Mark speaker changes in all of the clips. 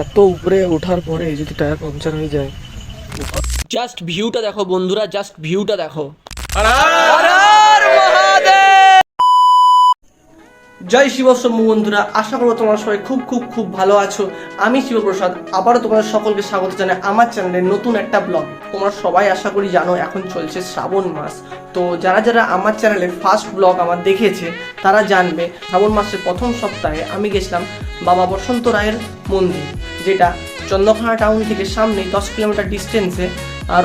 Speaker 1: এত উপরে ওঠার পরে যদি টায়ার পাংচার হয়ে যায়। জাস্ট ভিউটা দেখো বন্ধুরা, জাস্ট ভিউটা দেখো। জয় শিবশম্ভু বন্ধুরা, আশা করবো তোমরা সবাই খুব খুব খুব ভালো আছো। আমি শিবপ্রসাদ আবারও তোমাদের সকলকে স্বাগত জানাই আমার চ্যানেলে নতুন একটা ব্লগ। তোমরা সবাই আশা করি জানো এখন চলছে শ্রাবণ মাস। তো যারা যারা আমার চ্যানেলে ফার্স্ট ব্লগ আমার দেখেছে তারা জানবে শ্রাবণ মাসের প্রথম সপ্তাহে আমি গেছিলাম বাবা বসন্ত রায়ের মন্দির, যেটা চন্দ্রকোনা টাউন থেকে সামনে 10 কিলোমিটার ডিস্টেন্সে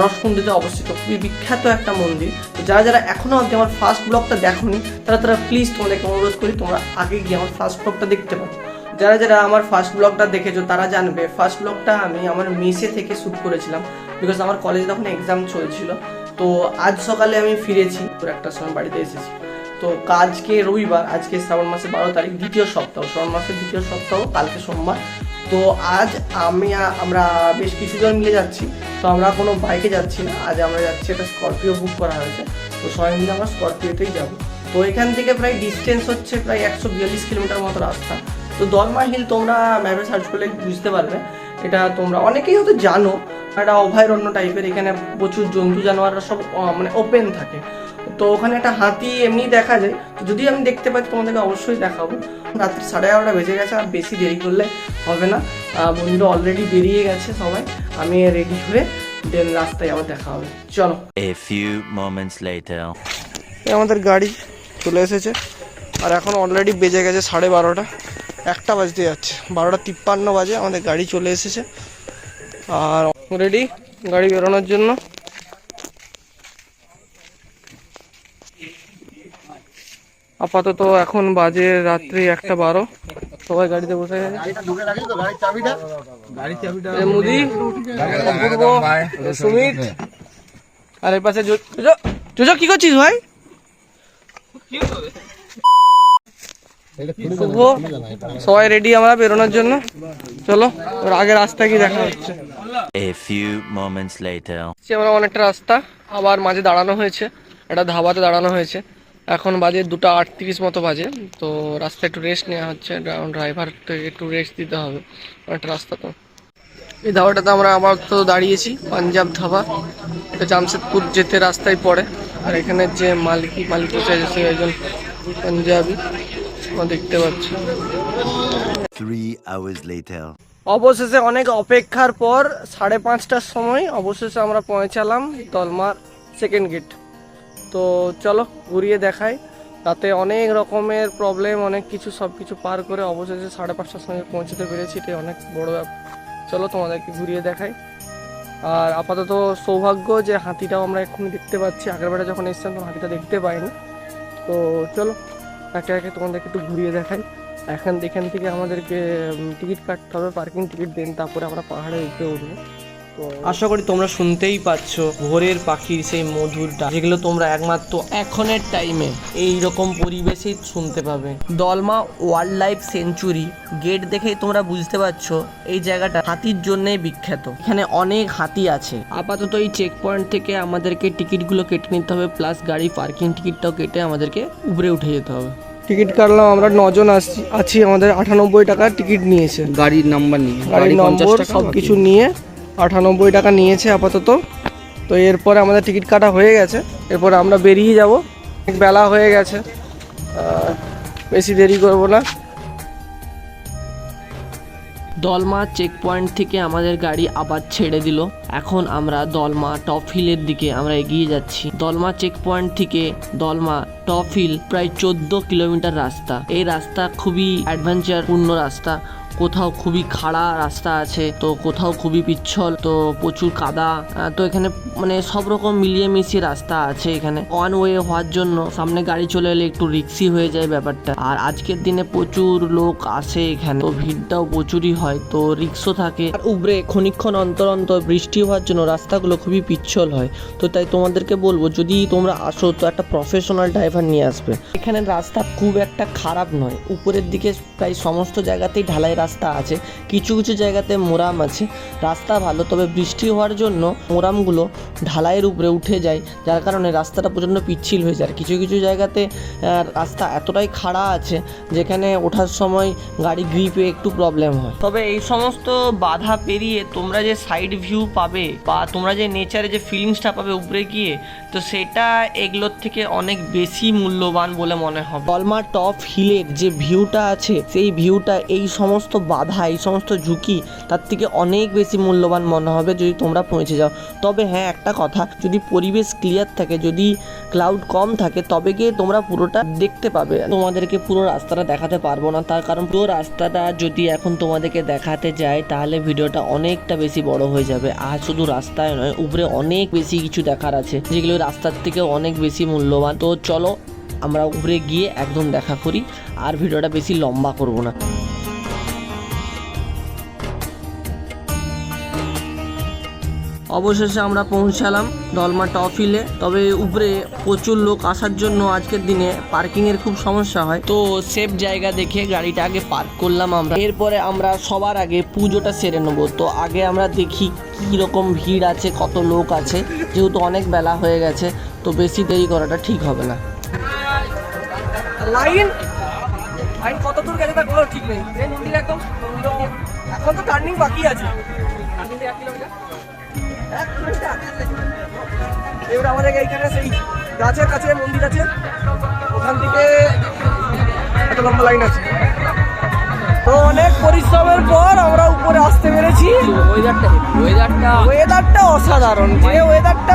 Speaker 1: রসকুন্ডিতে অবস্থিত। খুবই বিখ্যাত একটা মন্দির। তো যারা যারা এখনো অবধি আমার ফার্স্ট ব্লগটা দেখোনি তারা প্লিজ তোমাদেরকে অনুরোধ করি তোমরা আগে গিয়ে আমার ফার্স্ট ব্লগটা দেখতে পারো। যারা যারা আমার ফার্স্ট ব্লগটা দেখেছো তারা জানবে ফার্স্ট ব্লগটা আমি আমার মেসে থেকে শ্যুট করেছিলাম, বিকজ আমার কলেজে তখন এক্সাম চলছিল। তো আজ সকালে আমি ফিরেছি, তোর একটার সময় বাড়িতে এসেছি। তো আজকে রবিবার, আজকে শ্রাবণ মাসের 12 তারিখ, দ্বিতীয় সপ্তাহ, শ্রাবণ মাসের দ্বিতীয় সপ্তাহ, কালকে সোমবার। তো আজ আমরা বেশ কিছুজন মিলে যাচ্ছি। তো আমরা কোনো বাইকে যাচ্ছি না, আজ আমরা যাচ্ছি একটা স্করপিও বুক করা হয়েছে। তো সবাই মিলে আমরা স্করপিওতেই যাব। তো এখান থেকে প্রায় ডিস্টেন্স হচ্ছে প্রায় 142 কিলোমিটার মতো রাস্তা। তো দলমা হিল তোমরা ম্যাপে সার্চ করলে বুঝতে পারবে। এটা তোমরা অনেকেই হয়তো জানো, একটা অভয়ারণ্য টাইপের। এখানে প্রচুর জন্তু জানোয়াররা সব মানে ওপেন থাকে। তো ওখানে একটা হাতি এমনি দেখা যায়। তো যদি আমি দেখতে পাই তোমাদেরকে অবশ্যই দেখাবো। রাত্রি 11:30 বেজে গেছে, আর বেশি দেরি করলে হবে না। বন্ধুরা অলরেডি বেরিয়ে গেছে সবাই, আমি রেডি হয়ে দেন রাস্তায় আবার দেখা হবে। চলো।
Speaker 2: A few moments later.
Speaker 1: আমাদের গাড়ি চলে এসেছে, আর এখন অলরেডি বেজে গেছে 12:30, 1টা বাজতে যাচ্ছে, 12:53 বাজে। আমাদের গাড়ি চলে এসেছে আর রেডি গাড়ি বেরোনোর জন্য। আপাতত এখন বাজে রাত্রি 1:12, সবাই গাড়িতে বসে গেছে। মুদি, অপূর্ব, সুমিত, আর এর পাশে জোজো। কি করছিস ভাই? সবাই রেডি আমরা বেরোনোর জন্য। চলো, ওর আগে রাস্তা কি দেখা হচ্ছে।
Speaker 2: A few moments later.
Speaker 1: আমরা অনেকটা রাস্তা আবার মাঝে দাঁড়ানো হয়েছে, একটা ধাবাতে দাঁড়ানো হয়েছে। এখন বাজে 2:38 মতো বাজে। তো রাস্তায় একটু রেস্ট নেওয়া হচ্ছে, ড্রাইভারকে একটু রেস্ট দিতে হবে, অনেকটা রাস্তা। তো এই ধাবাটাতে আমরা আবার তো দাঁড়িয়েছি, পাঞ্জাব ধাবা। এটা জামশেদপুর যেতে রাস্তায় পড়ে। আর এখানে যে মালিক বসে আছে সে একজন পাঞ্জাবি, আমরা দেখতে পাচ্ছি।
Speaker 2: 3 hours later.
Speaker 1: অবশেষে অনেক অপেক্ষার পর 5:30টার সময় অবশেষে আমরা পৌঁছালাম দলমার সেকেন্ড গেট। তো চলো ঘুরিয়ে দেখাই। তাতে অনেক রকমের প্রবলেম, অনেক কিছু সব কিছু পার করে অবশেষে 5:30টার সময় পৌঁছতে পেরেছি। এটা অনেক বড় ব্যাপার। চলো তোমাদেরকে ঘুরিয়ে দেখাই। আর আপাতত সৌভাগ্য যে হাতিটাও আমরা এক্ষুনি দেখতে পাচ্ছি, আগের বেলা যখন এসেছিলাম তখন হাতিটা দেখতে পাইনি। তো চলো একে একে তোমাদেরকে একটু ঘুরিয়ে দেখাই। এখান থেকে আমাদেরকে টিকিট কাটতে হবে, পার্কিং টিকিট দেন, তারপরে আমরা পাহাড়ে উপরে উঠবো। তো আশা করি তোমরা শুনতেই পাচ্ছ ভোরের পাখির সেই মধুর ডাক, যেগুলো তোমরা একমাত্র এখনের টাইমে এইরকম পরিবেশেই শুনতে পাবে। Dalma wild life century gate দেখেই তোমরা বুঝতে পারছো এই জায়গাটা হাতির জন্যই বিখ্যাত। এখানে অনেক হাতি আছে। আপাতত এই চেক পয়েন্ট থেকে আমাদেরকে টিকিটগুলো কেটে নিতে হবে, প্লাস গাড়ি পার্কিং টিকিটটাও কেটে আমাদেরকে উপরে উঠে যেতে হবে। টিকিট কাটলাম, আমরা 9 জন আছি। আমাদের 98 টাকা টিকিট নিয়েছে,
Speaker 3: গাড়ির নাম্বার নিয়ে,
Speaker 1: গাড়ির নম্বর সব কিছু নিয়ে 98 টাকা নিয়েছে আপাতত। তো এরপরে আমাদের টিকিট কাটা হয়ে গেছে, এরপরে আমরা বেরিয়ে যাব। অনেক বেলা হয়ে গেছে, বেশি দেরি করব না। দলমা চেক পয়েন্ট থেকে আমাদের গাড়ি আবার ছেড়ে দিল। এখন আমরা দলমা টপ হিলের দিকে আমরা এগিয়ে যাচ্ছি। দলমা চেক পয়েন্ট থেকে দলমা টপ হিল প্রায় 14 কিলোমিটার রাস্তা। এই রাস্তা খুবই অ্যাডভেঞ্চার পূর্ণ রাস্তা। কোথাও খুবই খাড়া রাস্তা আছে, তো কোথাও খুবই পিচ্ছল, তো প্রচুর কাদা। তো এখানে মানে সব রকম মিলিয়ে মিশিয়ে রাস্তা আছে। এখানে ওয়ান ওয়ে হওয়ার জন্য সামনে গাড়ি চলে এলে একটু রিস্কি হয়ে যায় ব্যাপারটা। আর আজকের দিনে প্রচুর লোক আসে এখানে, তো ভিড়টাও প্রচুরই হয়, তো রিস্কও থাকে। আর উপরে ক্ষণিক্ষণ অন্তর অন্তর বৃষ্টি হওয়ার জন্য রাস্তাগুলো খুবই পিচ্ছল হয়। তো তাই তোমাদেরকে বলবো যদি তোমরা আসো তো একটা প্রফেশনাল ড্রাইভার নিয়ে আসবে। এখানে রাস্তা খুব একটা খারাপ নয়। উপরের দিকে প্রায় সমস্ত জায়গাতেই ঢালাই রাস্তা আছে, কিছু কিছু জায়গাতে মোরাম আছে। রাস্তা ভালো, তবে বৃষ্টি হওয়ার জন্য মোরামগুলো ঢালাইয়ের উপরে উঠে যায়, যার কারণে রাস্তাটা প্রচণ্ড পিচ্ছিল হয়ে যায়। আর কিছু কিছু জায়গাতে রাস্তা এতটাই খাড়া আছে যেখানে ওঠার সময় গাড়ি গ্রিপে একটু প্রবলেম হয়। তবে এই সমস্ত বাধা পেরিয়ে তোমরা যে সাইড ভিউ পাবে বা তোমরা যে নেচারে যে ফিলিংসটা পাবে উপরে গিয়ে, তো সেটা এগুলোর থেকে অনেক বেশি মূল্যবান বলে মনে হবে। দলমা টপ হিলের যে ভিউটা আছে, সেই ভিউটা এই সমস্ত বাধা, এই সমস্ত ঝুঁকি তার থেকে অনেক বেশি মূল্যবান মনে হবে যদি তোমরা পৌঁছে যাও। তবে হ্যাঁ, একটা কথা, যদি পরিবেশ ক্লিয়ার থাকে, যদি ক্লাউড কম থাকে, তবে গিয়ে তোমরা পুরোটা দেখতে পাবে। তোমাদেরকে পুরো রাস্তাটা দেখাতে পারবো না, তার কারণ পুরো রাস্তাটা যদি এখন তোমাদেরকে দেখাতে যাই তাহলে ভিডিওটা অনেকটা বেশি বড় হয়ে যাবে। আর শুধু রাস্তায় নয়, উপরে অনেক বেশি কিছু দেখার আছে যেগুলো রাস্তার থেকে অনেক বেশি মূল্যবান। তো চলো আমরা উপরে গিয়ে একদম দেখা করি, আর ভিডিওটা বেশি লম্বা করব না। অবশেষে আমরা পৌঁছালাম দলমা টপ হিলে। তবে উপরে প্রচুর লোক আসার জন্য আজকের দিনে পার্কিংয়ের খুব সমস্যা হয়, তো সেফ জায়গা দেখে গাড়িটা আগে পার্ক করলাম আমরা। এরপরে আমরা সবার আগে পুজোটা সেরে নেবো। তো আগে আমরা দেখি কী রকম ভিড় আছে, কত লোক আছে, যেহেতু অনেক বেলা হয়ে গেছে, তো বেশি দেরি করাটা ঠিক হবে না। লাইন কত দূর গেছে তার কোনো ঠিক নেই। একদম এখন তো টার্নিং বাকি আছে, এবার আমাদের এইখানে সেই গাছের কাছে মন্দির আছে, ওখান থেকে একটা লম্বা লাইন আছে। তো অনেক পরিশ্রমের পর আমরা উপরে আসতে পেরেছি। ওয়েদারটা অসাধারণ, যে ওয়েদারটা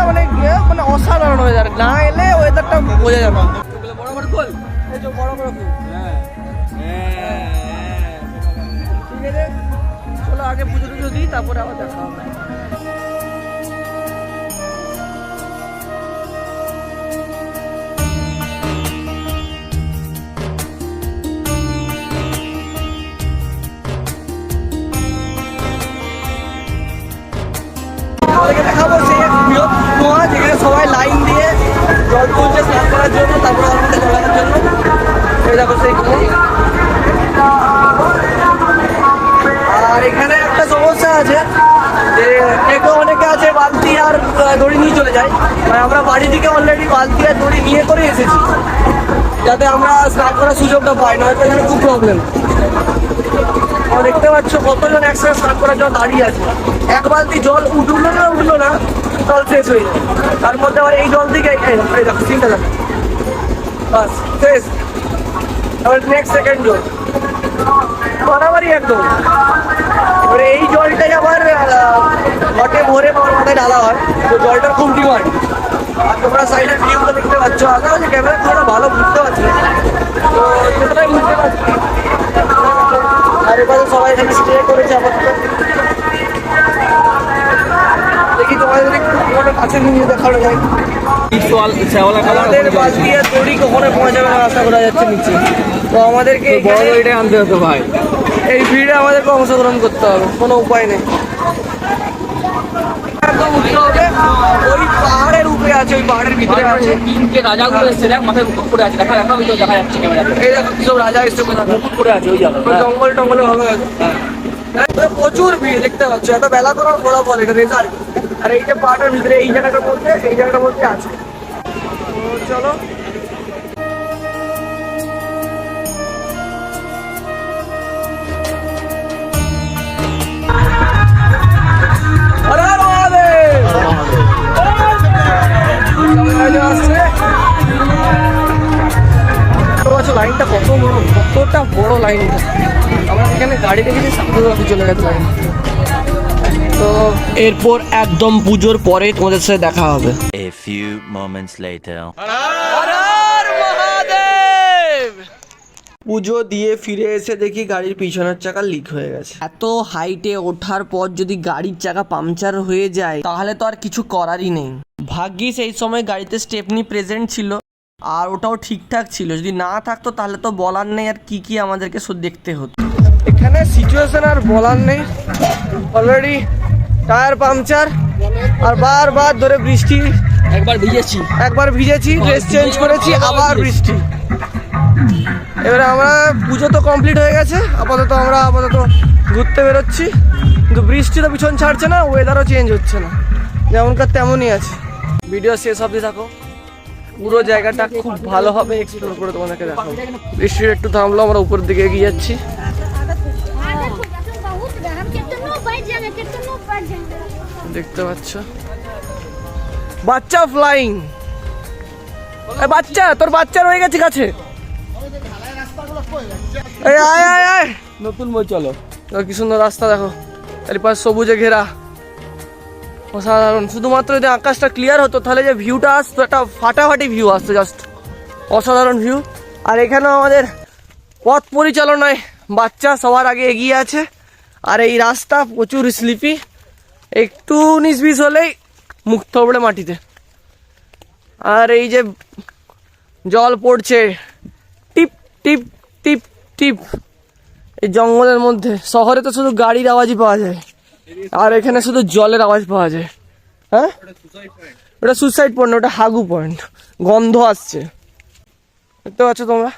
Speaker 1: মানে অসাধারণ ওয়েদার, না এলে ওয়েদারটা বোঝা যাবে না। বড় বড় ফুল, এই যে বড় বড় ফুল। ঠিক আছে, চলো আগে পুজো টুজো দিই, তারপরে আবার দেখা হবে। দেখাবো সেই বৃহৎ কুয়া, যেখানে সবাই লাইন দিয়ে জল তুলছে স্নান করার জন্য, তারপরে আমাদের চলানোর জন্য। এই দেখো সেই কুয়া। আর এখানে একটা সমস্যা আছে যে অনেকে আছে বালতি আর দড়ি নিয়ে চলে যায়, মানে আমরা বাড়ি থেকে অলরেডি বালতি আর দড়ি নিয়ে করে এসেছি, যাতে আমরা স্নান করার সুযোগটা পাই, নয়তো এখানে খুব প্রবলেম। দেখতে পাচ্ছ কতজন একসাথে স্নান করার জন্য দাঁড়িয়ে আছে। এক বালতি জল উঠলো না জল শেষ হয়ে যায়, তার মধ্যে আবার এই জল থেকে চিন্তা দেখো, বাস শেষ। আবার নেক্সট সেকেন্ড জল বাড়াবাড়ি একদম। এবারে এই জলটাই আবার ঘটে ভরে আমার মাথায় ঢালা হয়, তো জলটার খুব ডিমান্ড। আর তোমরা সাইডের ভিউটা দেখতে পাচ্ছ, আগে ক্যামেরা খুব ভালো বুঝতে পারছি, তো সেটাই বুঝতে পারছি। আর এবারে সবাই এখানে স্টে করেছে আপাতত। দেখি তোমাদের একটু কাছে নিয়ে দেখানো যায়। আমাদের বালতি আর দড়ি কখনো পৌঁছাবে না আশা করা যাচ্ছে নিচে, তো আমাদেরকে এটাই আনতে হতো ভাই। এই ভিড়ে আমাদেরকে অংশগ্রহণ করতে হবে, কোনো উপায় নেই। একদম উঠতে হবে, ওই পাহাড়ের উপরে আছে, ওই পাহাড়ের ভিতরে আছে রাজাগুলো এসছে, দেখ মাথায় মুকুট পড়ে আছে, দেখা দেখা যাচ্ছে ক্যামেরাতে। এই দেখো সব রাজা এসছে, মুকুট পড়ে আছে ওই জায়গায়, জঙ্গল টঙ্গলে ভালো আছে। প্রচুর ভিড় দেখতে পাচ্ছ, এত বেলা করার ঘোরা বলে রেজার। আর এই যে পাহাড়ের ভিতরে এই জায়গাটার মধ্যে আছে। তো চলো লাইনটা কতটা বড় লাইনটা, আমরা এখানে গাড়ি দেখেছি সামনে চলে গেছে লাইন। তো এরপর একদম পুজোর পরে তোমাদের সাথে দেখা হবে।
Speaker 2: A few moments later.
Speaker 1: পুজো দিয়ে ফিরে এসে দেখি গাড়ির পিছনের চাকা লিক হয়ে গেছে। এত হাইটে ওঠার পর যদি গাড়ির চাকা পাংচার হয়ে যায় তাহলে তো আর কিছু করারই নেই। ভাগ্যিস এই সময় গাড়িতে স্টেপনি প্রেজেন্ট ছিল, আর ওটাও ঠিকঠাক ছিল। যদি না থাকতো তাহলে তো বলার নেই আর কি আমাদেরকে দেখতে হতো। এখানে সিচুয়েশন আর বলার নেই, অলরেডি টায়ার পাংচার, আর বারবার ধরে বৃষ্টি। একবার ভিজেছি, ড্রেস চেঞ্জ করেছি, আবার বৃষ্টি। এবারে আমরা পুজো তো কমপ্লিট হয়ে গেছে, আপাতত ঘুরতে বেরোচ্ছি, কিন্তু বৃষ্টি তো পিছন ছাড়ছে না, ওয়েদারও চেঞ্জ হচ্ছে না, যেমনকার তেমনই আছে। ভিডিও শেষ অবধি থাকো, পুরো জায়গাটা খুব ভালোভাবে এক্সপ্লোর করে তোমাদেরকে দেখাবো। বৃষ্টি একটু থামলো, আমরা উপরের দিকে এগিয়ে যাচ্ছি। দেখতে পাচ্ছ বাচ্চা ফ্লাইং, বাচ্চা, তোর বাচ্চা রয়ে গেছে কাছে। এই আয় আয় আয়,
Speaker 3: নতুন বই চলো।
Speaker 1: কি সুন্দর রাস্তা দেখো, চারিপাশ সবুজে ঘেরা, অসাধারণ। শুধুমাত্র যদি আকাশটা ক্লিয়ার হতো তাহলে যে ভিউটা আসতো, একটা ফাটাফাটি ভিউ আসতো, জাস্ট অসাধারণ ভিউ। আর এখানেও আমাদের পথ পরিচালনায় বাচ্চা সবার আগে এগিয়ে আছে। আর এই রাস্তা প্রচুর স্লিপি, একটু 19-20 হলেই মুখ থবড়ে মাটিতে। আর এই যে জল পড়ছে টিপ টিপ টিপ টিপ এই জঙ্গলের মধ্যে। শহরে তো শুধু গাড়ির আওয়াজই পাওয়া যায়, আর এখানে শুধু জলের আওয়াজ পাওয়া যায়। হ্যাঁ, ওটা সুইসাইড পয়েন্ট, ওটা হাগু পয়েন্ট, গন্ধ আসছে, দেখতে পাচ্ছ তোমরা।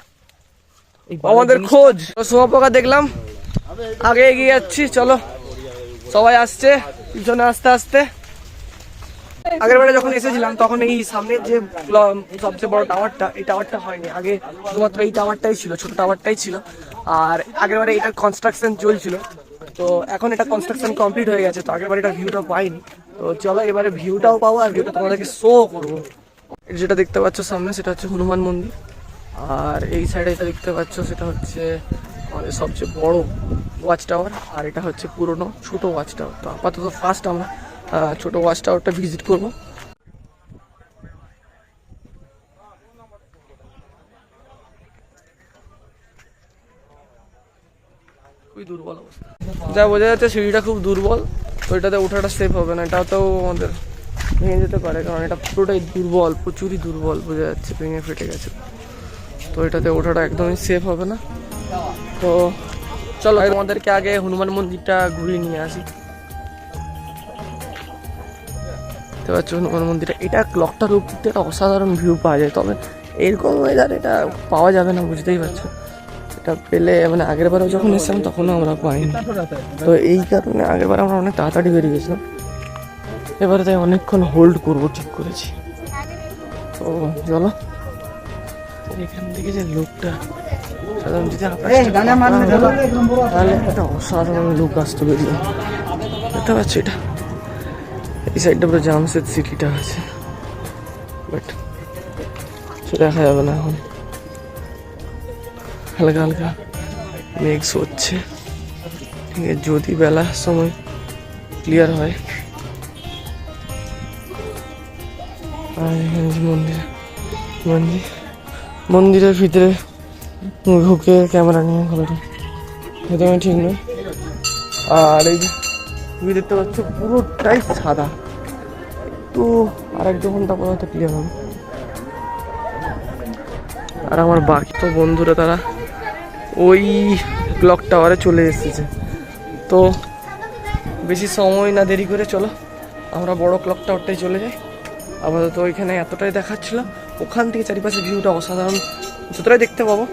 Speaker 1: আমাদের খোঁজ শুঁয়োপোকা দেখলাম, আগে এগিয়ে যাচ্ছি, চলো। সবাই আসছে পিছনে আস্তে আস্তে। আগের বারে যখন এসেছিলাম তখন এই সামনের যে সবচেয়ে বড় টাওয়ারটা, এই টাওয়ারটা হয়নি, আগে শুধুমাত্র এই টাওয়ারটাই ছিল, ছোট টাওয়ারটাই ছিল। আর আগের বারে এটার কনস্ট্রাকশন চলছিল, তো এখন এটা কনস্ট্রাকশন কমপ্লিট হয়ে গেছে, তো আগের বারে এটা ভিউটা পাইনি। তো চলো এবারে ভিউটাও পাবো, আর ভিউটা তোমাদেরকে শো করবো। যেটা দেখতে পাচ্ছ সামনে, সেটা হচ্ছে হনুমান মন্দির। আর এই সাইডে এটা দেখতে পাচ্ছ, সেটা হচ্ছে আমাদের সবচেয়ে বড় ওয়াচ টাওয়ার, আর এটা হচ্ছে পুরনো ছোট ওয়াচ টাওয়ার। তো আপাতত ফার্স্ট আমরা ছোট ওয়াচ টাওয়ারটা ভিজিট করবো। খুবই দুর্বল অবস্থা, যা বোঝা যাচ্ছে সিঁড়িটা খুব দুর্বল, তো এটাতে ওঠাটা সেফ হবে না। এটাতেও আমাদের ভেঙে যেতে পারে, কারণ এটা পুরোটাই দুর্বল, প্রচুরই দুর্বল, বোঝা যাচ্ছে ভেঙে ফেটে গেছে। তো এটাতে ওঠাটা একদমই সেফ হবে না। তো চলো আমাদেরকে আগে হনুমান মন্দিরটা ঘুরিয়ে নিয়ে আসি। দেখতে পাচ্ছ হনুমান মন্দিরটা, এটা ক্লকটার উপর থেকে একটা অসাধারণ ভিউ পাওয়া যায়, তবে এরকম ওয়েদার এটা পাওয়া যাবে না, বুঝতেই পারছো। এটা পেলে মানে আগের বারেও যখন এসেছিলাম তখনও আমরা পাইনি, তো এই কারণে আগের বার আমরা অনেক তাড়াতাড়ি বেরিয়ে গেছিলাম, এবারে তাই অনেকক্ষণ হোল্ড করবো ঠিক করেছি। তো চলো, এখান থেকে যে লোকটা সাধারণ যদি তাহলে একটা অসাধারণ লুক আসতো বেরিয়ে। দেখতে পাচ্ছি এটা এই সাইডটা পুরো জামশেদ সিটিটা আছে, বাট সে দেখা যাবে না এখন, হালকা হালকা মেঘ হচ্ছে। ঠিক আছে, যদি বেলার সময় ক্লিয়ার হয়। আর এখানে মন্দিরের ভিতরে ঢুকে ক্যামেরা নিয়ে ঘোরাটা একদমই ঠিক নয়। আর এই তুমি দেখতে পাচ্ছ পুরোটাই সাদা, একটু আর 1-2 ঘন্টা পর হয়তো ক্লিয়ার হবে। আর আমার বাকি তো বন্ধুরা তারা ওই ক্লক টাওয়ারে চলে এসেছে, তো বেশি সময় না দেরি করে চলো আমরা বড় ক্লক টাওয়ারটাই চলে যাই। আপাতত ওইখানে এতটাই দেখাচ্ছিল, ওখান থেকে চারিপাশে ভিউটা অসাধারণ, যতটাই দেখতে পাবো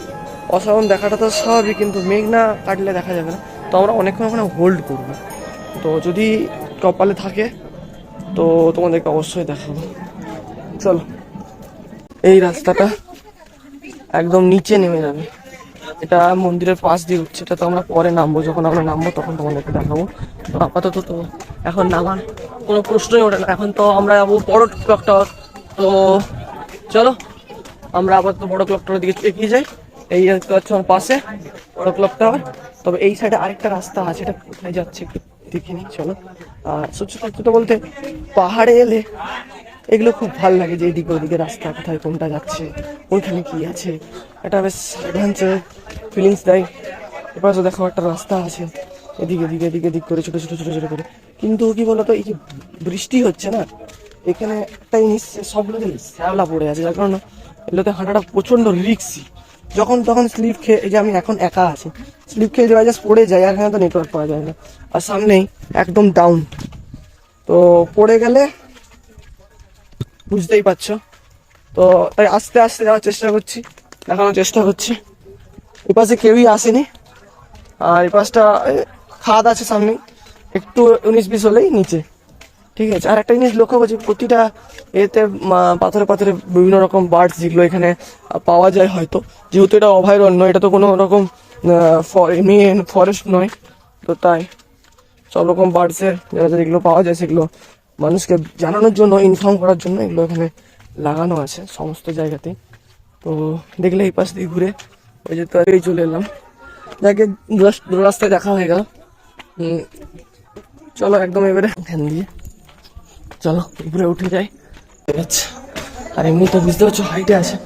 Speaker 1: অসাধারণ দেখাটা তো স্বাভাবিক, কিন্তু মেঘ না কাটলে দেখা যাবে না। তো আমরা অনেকক্ষণ ওখানে হোল্ড করবো, তো যদি কপালে থাকে তো তোমাদেরকে অবশ্যই দেখাবো। চলো, এই রাস্তাটা একদম নিচে নেমে যাবে, এটা মন্দিরের পাশ দিয়ে উঠছে, এটা তো আমরা পরে নামবো, যখন আমরা নামবো তখন তোমাদেরকে দেখাবো। তো আপাতত তো এখন নামার কোনো প্রশ্নই ওঠে না, এখন তো আমরা যাবো বড় ক্লক টাওয়ার। তো চলো আমরা আপাতত বড় ক্লক টাওয়ার দিকে এগিয়ে যাই। এই দেখতে পাচ্ছ আমার পাশে বড় ক্লক টাওয়ার, তবে এই সাইডে আরেকটা রাস্তা আছে, এটা কোথায় যাচ্ছে একটু দেখে নিই চলো। আর সত্যি বলতে পাহাড়ে এলে এগুলো খুব ভালো লাগে, যে এদিকে ওদিকে রাস্তা কোথায় কোনটা যাচ্ছে, ওইখানে কি আছে, এটা বেশ অ্যাডভেঞ্চার ফিলিংস দেয়। এবার তো দেখো একটা রাস্তা আছে এদিক করে ছোট করে, কিন্তু কি বলতো এই যে বৃষ্টি হচ্ছে না, এখানে একটা জিনিস সবগুলোতে শ্যাওলা পড়ে আছে, যার কারণে এগুলোতে হাঁটাটা প্রচন্ড রিস্কি। যখন তখন স্লিপ খেয়ে, এই যে আমি এখন একা আছি, স্লিপ খেয়ে যাওয়া জাস্ট পড়ে যায়, আর এখানে তো নেটওয়ার্ক পাওয়া যায় না, আর সামনেই একদম ডাউন, তো পড়ে গেলে বুঝতেই পারছো। তো তাই আস্তে আস্তে যাওয়ার চেষ্টা করছি, দেখানোর চেষ্টা করছি। এপাশে কেউই আসেনি। আর এই পাশটা খাদ আছে সামনে, একটু 19-20 হলেই নিচে। ঠিক আছে, আর একটা জিনিস লক্ষ্য করছি, প্রতিটা এতে পাথরে পাথরে বিভিন্ন রকম বার্ডস যেগুলো এখানে পাওয়া যায়, হয়তো যেহেতু এটা অভয়ারণ্য, এটা তো কোনো রকম মেন ফরেস্ট নয়, তো তাই সব রকম বার্ডসের যেগুলো পাওয়া যায় সেগুলো মানুষকে জানানোর জন্য, ইনফর্ম করার জন্য এগুলো এখানে লাগানো আছে সমস্ত জায়গাতেই। তো দেখলে এই পাশ দিয়ে ঘুরে ওই যে তাড়াতাড়ি চলে এলাম, যাকে দু রাস্তায় দেখা হয়ে গেল। চলো একদম এবারে ধ্যান দিয়ে চলো উপরে উঠে যাই। আচ্ছা, আর এমনি তো বুঝতে পারছো হাইটে আছে,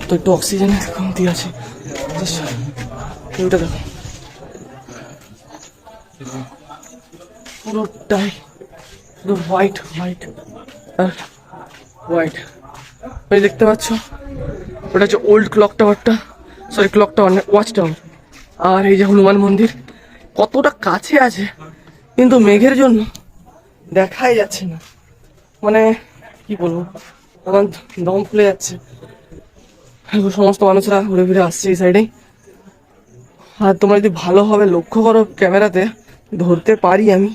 Speaker 1: তো একটু অক্সিজেনের কমতি আছে। ভিউটা দেখো, পুরোটাই শুধু হোয়াইট হোয়াইট আর হোয়াইট। ওই দেখতে পাচ্ছ, ওটা হচ্ছে ওল্ড ক্লক টাওয়ারটা, সরি ক্লক টাওয়ার না, ওয়াচ টাওয়ার। আর এই যে হনুমান মন্দির কতটা কাছে আছে, কিন্তু মেঘের জন্য দেখাই যাচ্ছে না। মানে কি বলবো, আমার দম ফুলে যাচ্ছে। সমস্ত মানুষরা ঘুরে ফিরে আসছে এই সাইডেই। আর তোমরা যদি ভালোভাবে লক্ষ্য করো ক্যামেরাতে, ধরতে পারি আমি,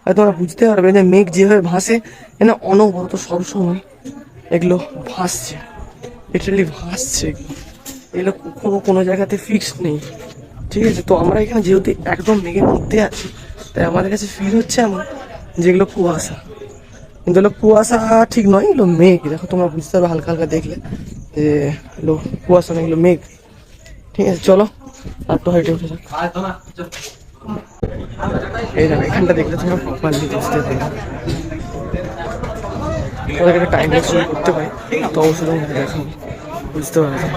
Speaker 1: আর তোমরা বুঝতে পারবে যে মেঘ যেভাবে ভাসে, এনে অনবরত সবসময় এগুলো ভাসছে, লিটারালি ভাসছে। এগুলো কোনো জায়গাতে ফিক্সড নেই। ঠিক আছে, তো আমরা এখানে যেহেতু একদম মেঘের মধ্যে আছি, তাই আমাদের কাছে ফিল হচ্ছে এমন যেগুলো কুয়াশা, কিন্তু এগুলো কুয়াশা ঠিক নয়, এগুলো মেঘ। দেখো তোমরা বুঝতে পারবে হালকা হালকা দেখলে যে এগুলো কুয়াশা না, এগুলো মেঘ। ঠিক আছে, চলো আর তো হাইটে উঠে যাক। এই দেখো এখানটা দেখলে তোমরা প্রপারলি বুঝতে পারবে। ওদের একটা টাইম শুরু করতে পারি, তো অবশ্যই তোমাকে দেখাবো, বুঝতে পারবে।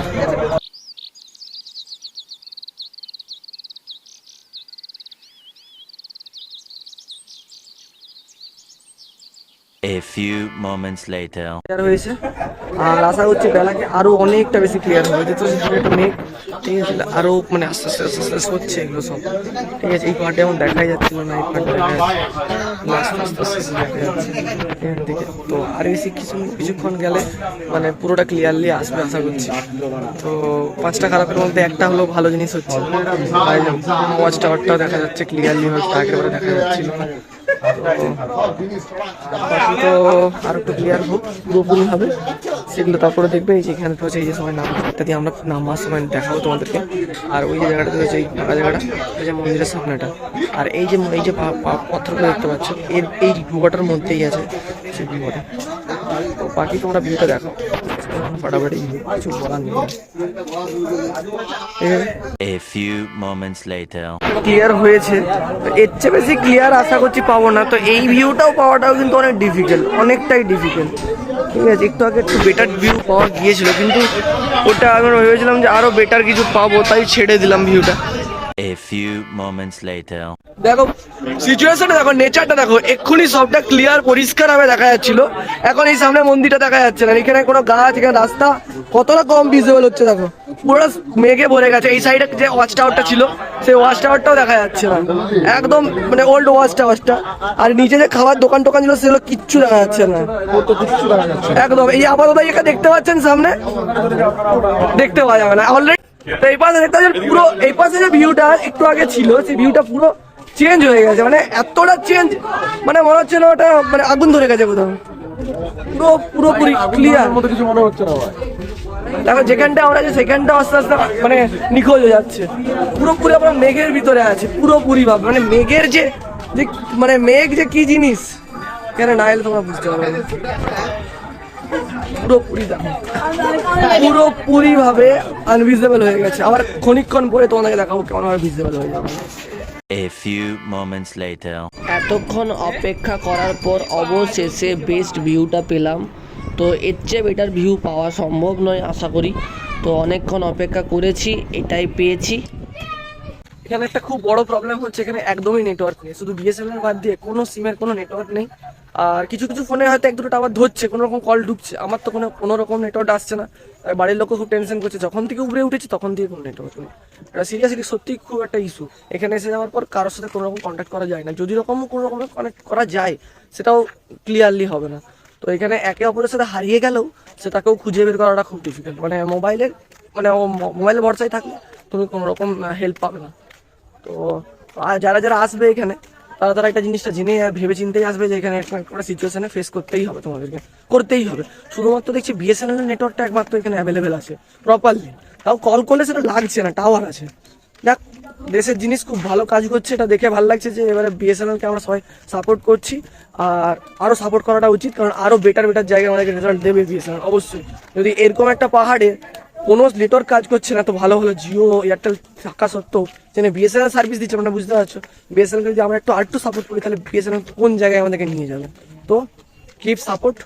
Speaker 2: A few moments later.
Speaker 1: Clear হয়েছে, আর আশা করছি বেলাকে আরো অনেকটা বেশি ক্লিয়ার হবে, যেহেতু একটা মেঘ। ঠিক আছে, আরো মানে আস্তে আস্তে আস্তে আস্তে হচ্ছে এগুলো সব। ঠিক আছে, এই পার্টে এমন দেখাই যাচ্ছিল না, এই পার্টে দেখা যাচ্ছে আস্তে আস্তে আস্তে আস্তে দেখা যাচ্ছে এখান থেকে। তো আর বেশি কিছুক্ষণ গেলে মানে পুরোটা ক্লিয়ারলি আসবে আশা করছি। তো 5টা খারাপের মধ্যে একটা হলো ভালো জিনিস হচ্ছে, ওয়াচ টাওয়ারটাও দেখা যাচ্ছে ক্লিয়ারলি, হয়তো একেবারে দেখা যাচ্ছিল না। বাকি তো আর একটু ক্লিয়ার হোক পুরোপুরি হবে, সেগুলো তারপরে দেখবে। এই যে এখানে তো হচ্ছে এই যে সময় নাম ইত্যাদি আমরা নামার সময় দেখাবো তোমাদেরকে। আর ওই যে জায়গাটা হচ্ছে এই ফাঁকা জায়গাটা, ওই যে মন্দিরের সামনেটা, আর এই যে পত্রগুলো দেখতে পাচ্ছ, এই গুহাটার মধ্যেই আছে সেই গুহাটা। তো বাকি তোমরা ভিউটা দেখো ফাটাফাটি, কিছু বলার নেই।
Speaker 2: A few moments later.
Speaker 1: Clear হয়েছে, এর চেয়ে বেশি ক্লিয়ার আশা করছি পাবো না। তো এই ভিউটাও পাওয়াটাও কিন্তু অনেক ডিফিকাল্ট, অনেকটাই ডিফিকাল্ট। ঠিক আছে, একটু আগে একটু বেটার ভিউ পাওয়া গিয়েছিল, কিন্তু ওটা আমি ভেবেছিলাম যে আরো বেটার কিছু পাবো, তাই ছেড়ে দিলাম ভিউটা।
Speaker 2: A few moments later.
Speaker 1: দেখো সিচুয়েশনটা দেখো, নেচারটা দেখো, এক্ষুনি সবটা ক্লিয়ার পরিষ্কার ভাবে দেখা যাচ্ছিল, এখন এই সামনে মন্দিরটা দেখা যাচ্ছে না। এখানে কোনো গাছ, এখানে রাস্তা কতটা কম ভিজিবল হচ্ছে দেখো, পুরো মেঘে ভরে গেছে। এই সাইডে যে ওয়াচ টাওয়ারটা ছিল, সেই ওয়াচ টাওয়ারটাও দেখা যাচ্ছে না, একদম মানে ওল্ড ওয়াচ টাওয়ারটা। আর নিচে যে খাবার দোকান টোকান ছিল সেগুলো কিচ্ছু দেখা যাচ্ছে না, একদম। এই আপাতত এখানে দেখতে পাচ্ছেন সামনে, দেখতে পাওয়া যাবে না অলরেডি। তো এই পাশে দেখতে পাচ্ছেন পুরো, এই পাশে যে ভিউটা একটু আগে ছিল, সেই ভিউটা পুরো চেঞ্জ হয়ে গেছে, মানে এতটা চেঞ্জ, মানে মনে হচ্ছে না ওটা মানে আগুন ধরে গেছে কোথাও, পুরোপুরি ক্লিয়ার মতো কিছু মনে হচ্ছে না। দেখো যেখানটা আমরা যে সেখানটা আস্তে আস্তে মানে নিখোঁজ হয়ে যাচ্ছে, পুরোপুরি আমরা মেঘের ভিতরে আছে পুরোপুরি ভাবে। মানে মেঘের যে মানে মেঘ যে কি জিনিস, কেন না এলে তোমরা বুঝতে পারবে না। পুরোপুরি দেখো, পুরোপুরি ভাবে আনভিজিবল হয়ে গেছে। আবার ক্ষণিকক্ষণ পরে তোমাদেরকে দেখাবো কেমন ভাবে ভিজিবল হয়ে যাবে।
Speaker 2: A few moments later.
Speaker 3: এতক্ষণ অপেক্ষা করার পর অবশেষে বেস্ট ভিউটা পেলাম। তো এর চেয়ে বেটার ভিউ পাওয়া সম্ভব নয় আশা করি। তো অনেকক্ষণ অপেক্ষা করেছি, এটাই পেয়েছি।
Speaker 1: এখানে একটা খুব বড় প্রবলেম হচ্ছে, এখানে একদমই নেটওয়ার্ক নেই, শুধু বিএসএনএল বাদ দিয়ে কোনো সিমের কোনো নেটওয়ার্ক নেই। আর কিছু কিছু ফোনে হয়তো এক দুটো টাওয়ার ধরছে, কোনো রকম কল ঢুকছে, আমার তো কোনো রকম নেটওয়ার্ক আসছে না। তাই বাড়ির লোকও খুব টেনশন করছে, যখন থেকে উপরে উঠেছি তখন থেকে কোনো নেটওয়ার্ক নেই। এটা সিরিয়াসলি সত্যি খুব একটা ইস্যু। এখানে এসে যাওয়ার পর কারোর সাথে কোনো রকম কন্ট্যাক্ট করা যায় না, যদি কোনো রকম কানেক্ট করা যায় সেটাও ক্লিয়ারলি হবে না। তো এখানে একে অপরের সাথে হারিয়ে গেলেও সেটাকেও খুঁজে বের করাটা খুব ডিফিকাল্ট। মানে মোবাইলের ভরসায় থাকলে তুমি কোনো রকম হেল্প পাবে না। তো আর যারা যারা আসবে এখানে তারা একটা জিনিসটা জেনে ভেবে চিন্তেই আসবে যে এখানে একটা সিচুয়েশনে ফেস করতেই হবে, তোমাদেরকে করতেই হবে। শুধুমাত্র দেখছি বিএসএনএল নেটওয়ার্কটা একমাত্র এখানে অ্যাভেলেবেল আছে প্রপারলি, তাও কল করলে সেটা লাগছে না, টাওয়ার আছে। দেখ দেশের জিনিস খুব ভালো কাজ করছে, এটা দেখে ভালো লাগছে যে এবারে বিএসএনএলকে আমরা সবাই সাপোর্ট করছি। আর আরও সাপোর্ট করাটা উচিত, কারণ আরও বেটার জায়গায় আমাদেরকে রেজাল্ট দেবে বিএসএনএল অবশ্যই। যদি এরকম একটা পাহাড়ে কোনো নেটওয়ার্ক কাজ করছে না, তো ভালো হলো জিও এয়ারটেল থাকা সত্ত্বেও যেন বিএসএনএল সার্ভিস দিচ্ছে, আমরা বুঝতে পারছো। বিএসএনএলকে যদি আমরা আরেকটু সাপোর্ট করি তাহলে বিএসএনএল কোন জায়গায় আমাদেরকে নিয়ে যাবে। তো কিপ সাপোর্ট।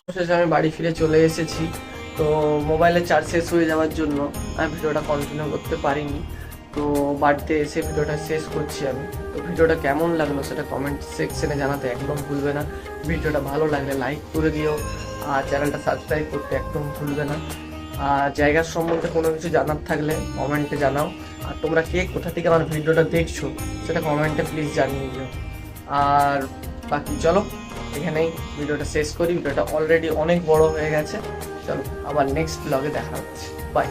Speaker 1: অবশেষে আমি বাড়ি ফিরে চলে এসেছি। তো মোবাইলের চার্জ শেষ হয়ে যাওয়ার জন্য আমি ভিডিওটা কন্টিনিউ করতে পারিনি। তো বাড়িতে এসে ভিডিওটা শেষ করছি আমি। তো ভিডিওটা কেমন লাগলো সেটা কমেন্ট সেকশনে জানাতে একদম ভুলবে না। ভিডিওটা ভালো লাগলে লাইক করে দিও, আর চ্যানেলটা সাবস্ক্রাইব করতে একদম ভুলবে না। আর জায়গার সম্বন্ধে কোনো কিছু জানার থাকলে কমেন্টে জানাও। আর তোমরা কে কোথা থেকে আমার ভিডিওটা দেখছো সেটা কমেন্টে প্লিজ জানিয়ে দিও। আর বাকি চলো এখানেই ভিডিওটা শেষ করি। ভিডিওটা অলরেডি অনেক বড় হয়ে গেছে। চলো আবার নেক্সট ব্লগে দেখা হচ্ছে। বাই।